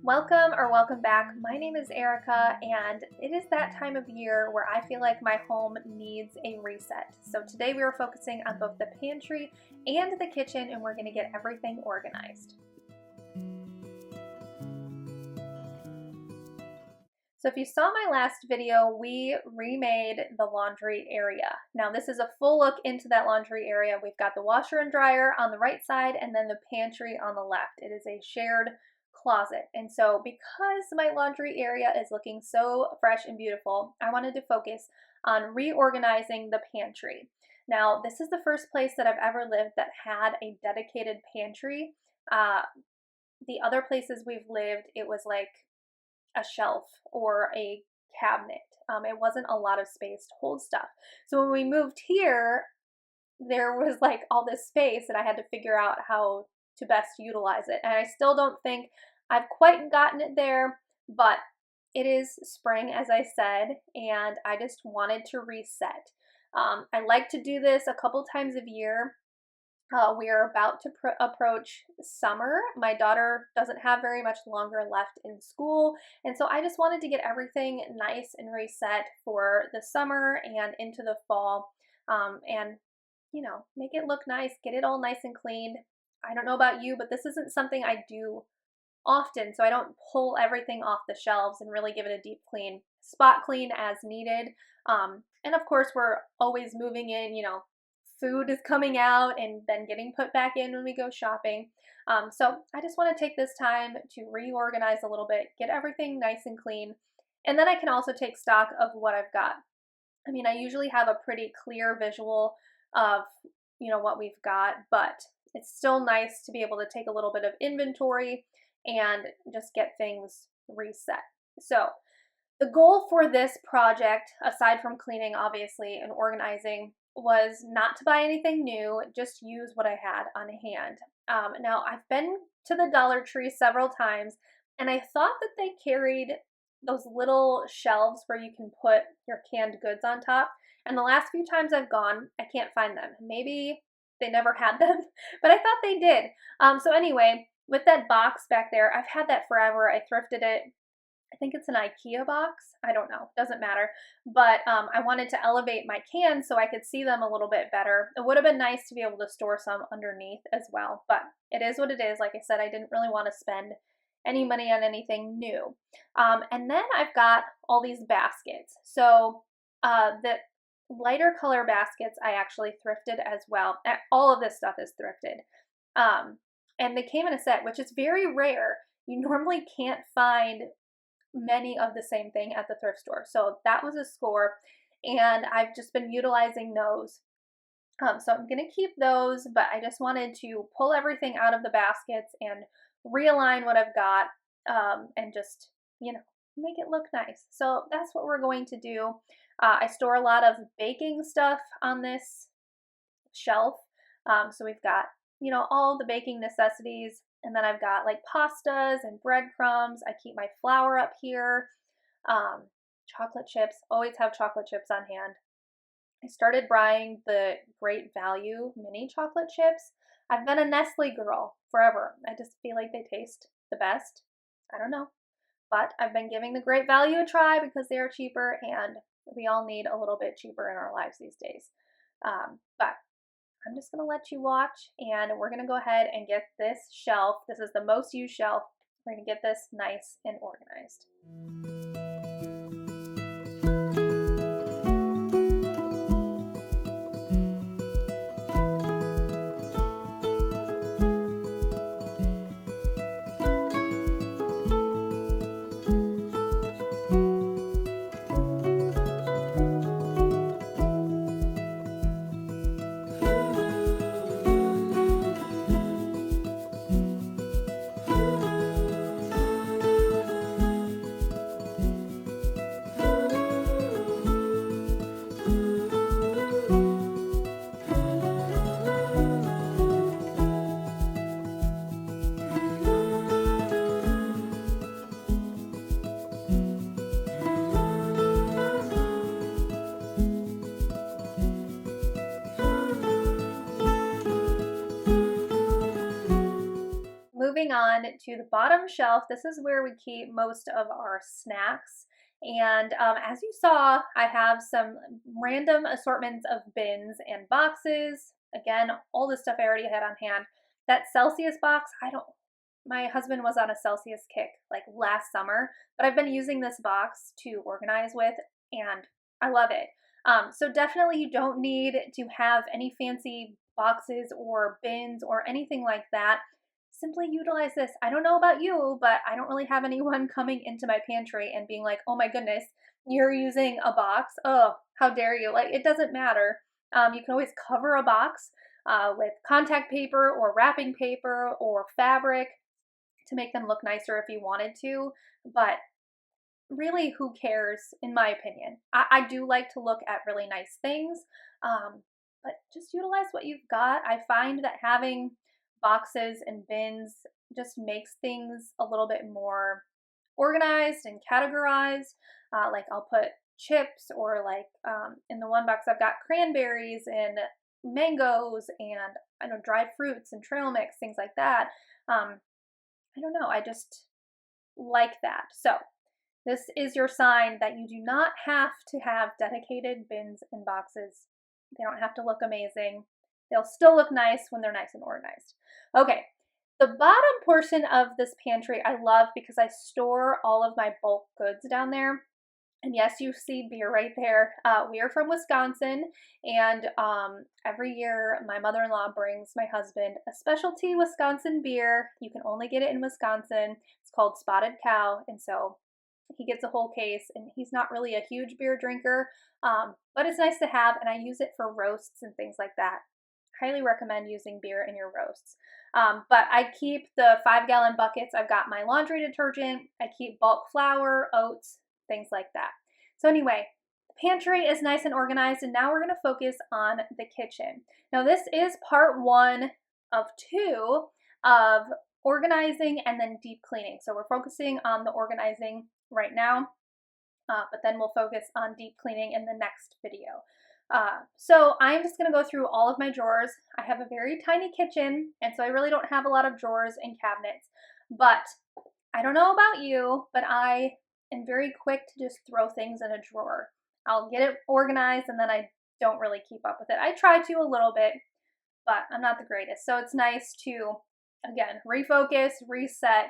Welcome back. My name is Erica, and it is that time of year where I feel like my home needs a reset. So today we are focusing on both the pantry and the kitchen, and we're going to get everything organized. So if you saw my last video, we remade the laundry area. Now this is a full look into that laundry area. We've got the washer and dryer on the right side and then the pantry on the left. It is a shared closet. And so because my laundry area is looking so fresh and beautiful, I wanted to focus on reorganizing the pantry. Now this is the first place that I've ever lived that had a dedicated pantry. The other places we've lived, it was like a shelf or a cabinet. It wasn't a lot of space to hold stuff. So when we moved here, there was like all this space and I had to figure out how to best utilize it. And I still don't think I've quite gotten it there, but it is spring, as I said, and I just wanted to reset. I like to do this a couple times a year. We are about to approach summer. My daughter doesn't have very much longer left in school, and so I just wanted to get everything nice and reset for the summer and into the fall, and make it look nice, get it all nice and cleaned. I don't know about you, but this isn't something I do often, so I don't pull everything off the shelves and really give it a deep clean, spot clean as needed. And of course, we're always moving in, food is coming out and then getting put back in when we go shopping. So I just want to take this time to reorganize a little bit, get everything nice and clean, and then I can also take stock of what I've got. I mean, I usually have a pretty clear visual of, what we've got, but it's still nice to be able to take a little bit of inventory and just get things reset. So the goal for this project, aside from cleaning obviously and organizing, was not to buy anything new, just use what I had on hand. Now I've been to the Dollar Tree several times and I thought that they carried those little shelves where you can put your canned goods on top. And the last few times I've gone, I can't find them. Maybe they never had them, but I thought they did. So anyway, with that box back there, I've had that forever. I thrifted it. I think it's an IKEA box. I don't know, doesn't matter. But I wanted to elevate my cans so I could see them a little bit better. It would have been nice to be able to store some underneath as well, but it is what it is. Like I said, I didn't really want to spend any money on anything new. And then I've got all these baskets. So the lighter color baskets I actually thrifted as well. All of this stuff is thrifted. And they came in a set, which is very rare. You normally can't find many of the same thing at the thrift store. So that was a score, and I've just been utilizing those. So I'm going to keep those, but I just wanted to pull everything out of the baskets and realign what I've got, and just, make it look nice. So that's what we're going to do. I store a lot of baking stuff on this shelf. So we've got, all the baking necessities. And then I've got like pastas and breadcrumbs. I keep my flour up here. Chocolate chips, always have chocolate chips on hand. I started buying the Great Value mini chocolate chips. I've been a Nestle girl forever. I just feel like they taste the best. I don't know. But I've been giving the Great Value a try because they are cheaper, and we all need a little bit cheaper in our lives these days. But I'm just going to let you watch, and we're going to go ahead and get this shelf. This is the most used shelf. We're going to get this nice and organized. on to the bottom shelf. This is where we keep most of our snacks. And as you saw, I have some random assortments of bins and boxes. Again, all the stuff I already had on hand. That Celsius box, my husband was on a Celsius kick like last summer, but I've been using this box to organize with, and I love it. So definitely you don't need to have any fancy boxes or bins or anything like that. Simply utilize this. I don't know about you, but I don't really have anyone coming into my pantry and being like, oh my goodness, you're using a box. Oh, how dare you? Like, it doesn't matter. You can always cover a box with contact paper or wrapping paper or fabric to make them look nicer if you wanted to. But really, who cares, in my opinion? I do like to look at really nice things, but just utilize what you've got. I find that having boxes and bins just makes things a little bit more organized and categorized. Like I'll put chips, or like in the one box I've got cranberries and mangoes and I know dried fruits and trail mix, things like that. I don't know, I just like that. So this is your sign that you do not have to have dedicated bins and boxes. They don't have to look amazing. They'll still look nice when they're nice and organized. Okay, the bottom portion of this pantry I love because I store all of my bulk goods down there. And yes, you see beer right there. We are from Wisconsin, and every year my mother-in-law brings my husband a specialty Wisconsin beer. You can only get it in Wisconsin. It's called Spotted Cow, and so he gets a whole case, and he's not really a huge beer drinker, but it's nice to have, and I use it for roasts and things like that. Highly recommend using beer in your roasts. But I keep the 5-gallon buckets. I've got my laundry detergent. I keep bulk flour, oats, things like that. So anyway, the pantry is nice and organized, and now we're going to focus on the kitchen. Now this is part 1 of 2 of organizing and then deep cleaning. So we're focusing on the organizing right now, but then we'll focus on deep cleaning in the next video. So I'm just going to go through all of my drawers. I have a very tiny kitchen, and so I really don't have a lot of drawers and cabinets, but I don't know about you, but I am very quick to just throw things in a drawer. I'll get it organized, and then I don't really keep up with it. I try to a little bit, but I'm not the greatest. So it's nice to, again, refocus, reset,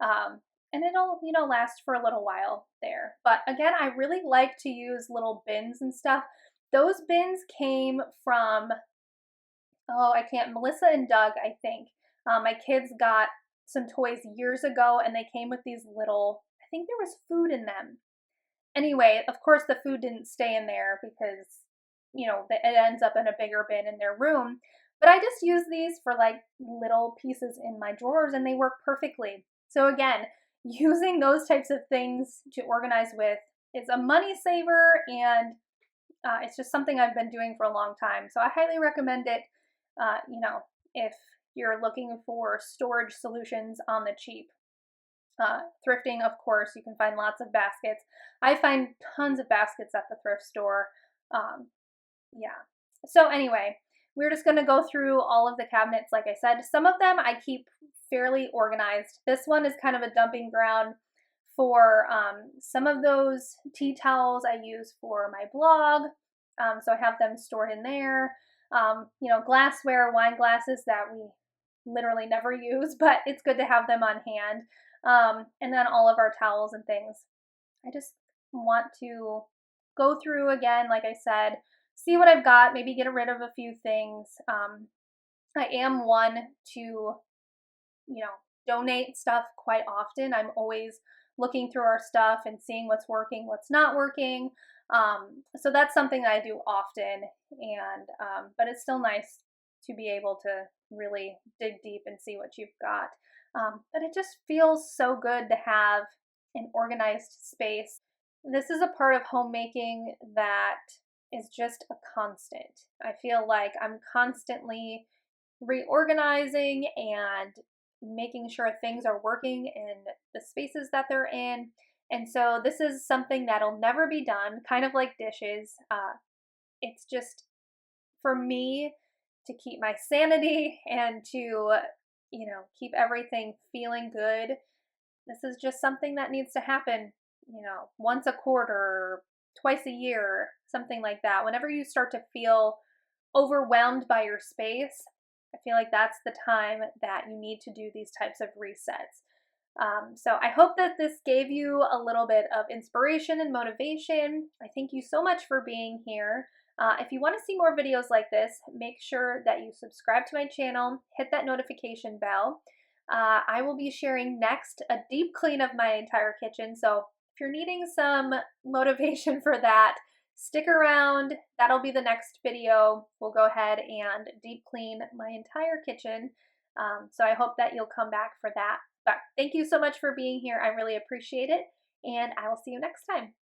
and it'll, last for a little while there. But again, I really like to use little bins and stuff. Those bins came from, Melissa and Doug, I think. My kids got some toys years ago, and they came with these little, I think there was food in them. Anyway, of course the food didn't stay in there because, it ends up in a bigger bin in their room. But I just use these for like little pieces in my drawers, and they work perfectly. So again, using those types of things to organize with is a money saver, and it's just something I've been doing for a long time. So I highly recommend it, if you're looking for storage solutions on the cheap. Thrifting, of course, you can find lots of baskets. I find tons of baskets at the thrift store. Yeah. So anyway, we're just going to go through all of the cabinets. Like I said, some of them I keep fairly organized. This one is kind of a dumping ground for some of those tea towels I use for my blog. So I have them stored in there. Glassware, wine glasses that we literally never use, but it's good to have them on hand. And then all of our towels and things. I just want to go through again, like I said, see what I've got, maybe get rid of a few things. I am one to, donate stuff quite often. I'm always looking through our stuff and seeing what's working, what's not working. So that's something I do often, and but it's still nice to be able to really dig deep and see what you've got. But it just feels so good to have an organized space. This is a part of homemaking that is just a constant. I feel like I'm constantly reorganizing and making sure things are working in the spaces that they're in. And so this is something that'll never be done, kind of like dishes. It's just for me to keep my sanity and to, keep everything feeling good. This is just something that needs to happen, once a quarter, twice a year, something like that. Whenever you start to feel overwhelmed by your space, I feel like that's the time that you need to do these types of resets. So I hope that this gave you a little bit of inspiration and motivation. I thank you so much for being here. If you want to see more videos like this, make sure that you subscribe to my channel, hit that notification bell. I will be sharing next a deep clean of my entire kitchen. So if you're needing some motivation for that, stick around. That'll be the next video. We'll go ahead and deep clean my entire kitchen. So I hope that you'll come back for that. But thank you so much for being here. I really appreciate it. And I will see you next time.